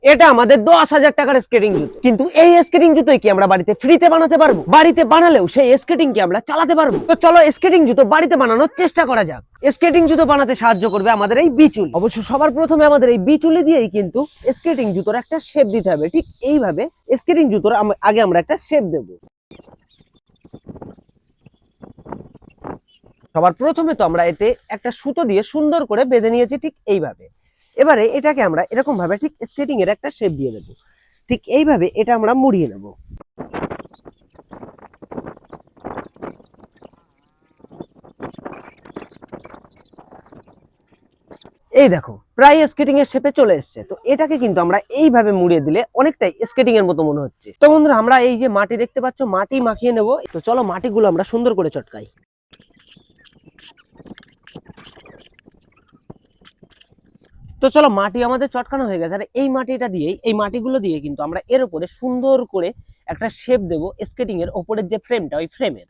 এটা আমাদের 10,000 টাকার স্কেটিং জুতো, কিন্তু এই স্কেটিং জুতোই কি আমরা বাড়িতে ফ্রিতে বানাতে পারবো? বাড়িতে বানালেও সেই স্কেটিং কি আমরা চালাতে পারবো? তো চলো স্কেটিং জুতো বাড়িতে বানানোর চেষ্টা করা যাক। স্কেটিং জুতো বানাতে সাহায্য করবে আমাদের এই বিচুল। অবশ্য সবার প্রথমে আমাদের এই বিচুলি দিয়েই কিন্তু স্কেটিং জুতোর একটা শেপ দিতে হবে। ঠিক এইভাবে স্কেটিং জুতোর আগে আমরা একটা শেপ দেব। সবার প্রথমে তো আমরা এতে একটা সুতো দিয়ে সুন্দর করে বেঁধে নিয়েছি ঠিক এইভাবে। এবারে এটাকে আমরা এরকম ভাবে ঠিক স্কেটিং এর একটা শেপ দিয়ে দেবো। ঠিক এইভাবে এটা আমরা মুড়িয়ে নেব। এই দেখো প্রায় স্কেটিং এর শেপে চলে এসছে। তো এটাকে কিন্তু আমরা এইভাবে মুড়িয়ে দিলে অনেকটাই স্কেটিং এর মতো মনে হচ্ছে। তো বন্ধুরা আমরা এই যে মাটি দেখতে পাচ্ছ, মাটি মাখিয়ে নেব। তো চলো মাটিগুলো আমরা সুন্দর করে চটকাই। তো চলো মাটি আমাদের চটকানো হয়ে গেছে। আর এই মাটিগুলো দিয়ে কিন্তু আমরা এর উপরে সুন্দর করে একটা শেপ দেব স্কেটিং এর উপরের যে ফ্রেমটা, ওই ফ্রেমের।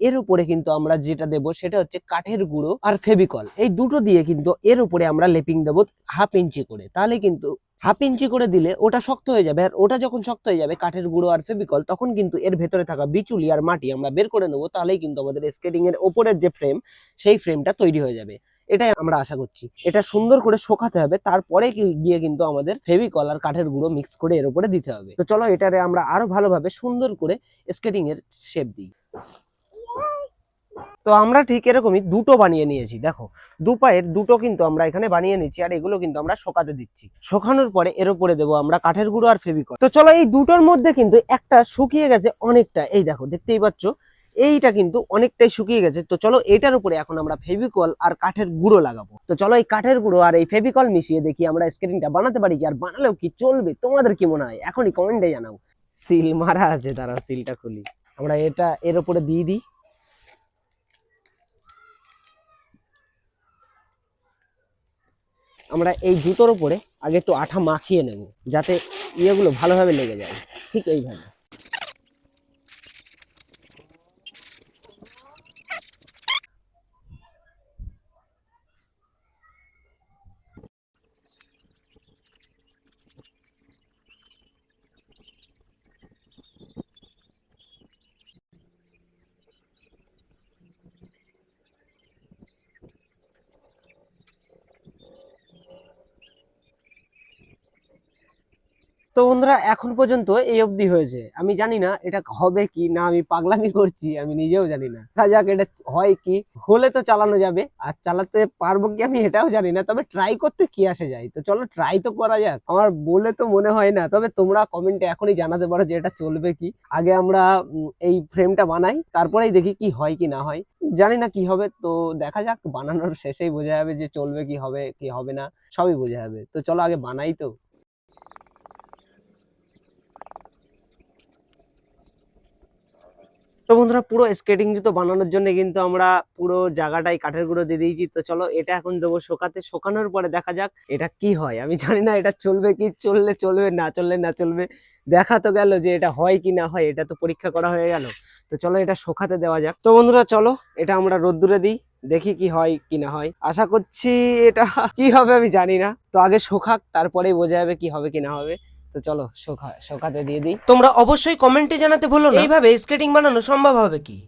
এর উপরে কিন্তু আমরা যেটা দেব সেটা হচ্ছে কাঠের গুঁড়ো আর ফেভিকল। এই দুটো দিয়ে কিন্তু এর উপরে আমরা লেপিং দেবো 1/2 ইঞ্চি করে। তাহলে কিন্তু 1/2 ইঞ্চি করে দিলে ওটা শক্ত হয়ে যাবে। আর ওটা যখন শক্ত হয়ে যাবে কাঠের গুঁড়ো আর ফেভিকল, তখন কিন্তু এর ভেতরে থাকা বিচুলি আর মাটি আমরা বের করে নেবো। তাহলেই কিন্তু আমাদের স্কেটিং এর ওপরের যে ফ্রেম, সেই ফ্রেমটা তৈরি হয়ে যাবে। এটাই আমরা আশা করছি। এটা সুন্দর করে শোকাতে হবে, তারপরে গিয়ে কিন্তু আমাদের ফেভিকল আর কাঠের গুঁড়ো মিক্স করে এর উপরে দিতে হবে। তো চলো এটারে আমরা আরো ভালোভাবে সুন্দর করে স্কেটিং এর শেপ দিই। তো আমরা ঠিক এরকমই দুটো বানিয়ে নিয়েছি। দেখো দু পায়ের দুটো কিন্তু আমরা এখানে বানিয়ে নিচ্ছি। আর এগুলো কিন্তু আমরা শোকাতে দিচ্ছি। শোকানোর পরে এর উপরে দেবো আমরা কাঠের গুঁড়ো আর ফেভিকল। তো চলো এই দুটোর মধ্যে কিন্তু একটা শুকিয়ে গেছে অনেকটা। এই দেখো দেখতেই পাচ্ছ, এইটা কিন্তু অনেকটাই শুকিয়ে গেছে। তো চলো এটার উপরে এখন আমরা ফেভিকল আর কাঠের গুঁড়ো লাগাবো। তো চলো এই কাঠের গুঁড়ো আর এই ফেভিকল মিশিয়ে দেখি আমরা স্কেটিংটা বানাতে পারি কি, আর বানালেও কি চলবে। তোমাদের কি মনে হয় এখনই কমেন্টে জানাও। সিল মারা আছে, তারা সিলটা খুলি। আমরা এটা এর উপরে দিয়ে দিই। আমরা এই জুতোর উপরে আগে একটু আঠা মাখিয়ে নেব, যাতে ইয়েগুলো ভালোভাবে লেগে যায়। ঠিক এইভাবে। তো বন্ধুরা এখন পর্যন্ত এই অবধি হয়েছে। আমি জানি না এটা হবে কি না, আমি পাগলামি করছি, আমি নিজেও জানি না। দেখা যাক এটা হয় কি। হলে তো চালানো যাবে, আর চালাতে পারবো কি আমি এটাও জানি না। তবে ট্রাই করতে কি আসে যায়। তো চলো ট্রাই তো করা যাক। আমার বলে তো মনে হয় না, তবে তোমরা কমেন্টে এখনই জানাতে পারো যে এটা চলবে কি। আগে আমরা এই ফ্রেমটা বানাই, তারপরেই দেখি কি হয় কি না হয়। জানি না কি হবে, তো দেখা যাক। বানানোর শেষেই বোঝা যাবে যে চলবে কি হবে কি হবে না, সবই বোঝা যাবে। তো চলো আগে বানাই। তো বন্ধুরা পুরো স্কেটিং জুতো বানানোর জন্য কিন্তু আমরা পুরো জায়গাটাই কাঠের গুঁড়ো দিয়ে দিয়েছি। তো চলো এটা এখন দেবো শোকাতে। শোকানোর পরে দেখা যাক এটা কি হয়। আমি জানি না এটা চলবে কি, চললে চলবে, না চললে না চলবে। দেখা তো গেল যে এটা হয় কি না হয়, এটা তো পরীক্ষা করা হয়ে গেল। তো চলো এটা শোকাতে দেওয়া যাক। তো বন্ধুরা চলো এটা আমরা রোদ্দুরে দিই, দেখি কি হয় কি না হয়। আশা করছি এটা কি হবে আমি জানি না। তো আগে শোকাক, তারপরেই বোঝা যাবে কি হবে কি না হবে। তো চলো শোকাতে দিয়ে দিই। তোমরা অবশ্যই কমেন্টে জানাতে ভুলো না এইভাবে স্কেটিং বানানো সম্ভব হবে কি।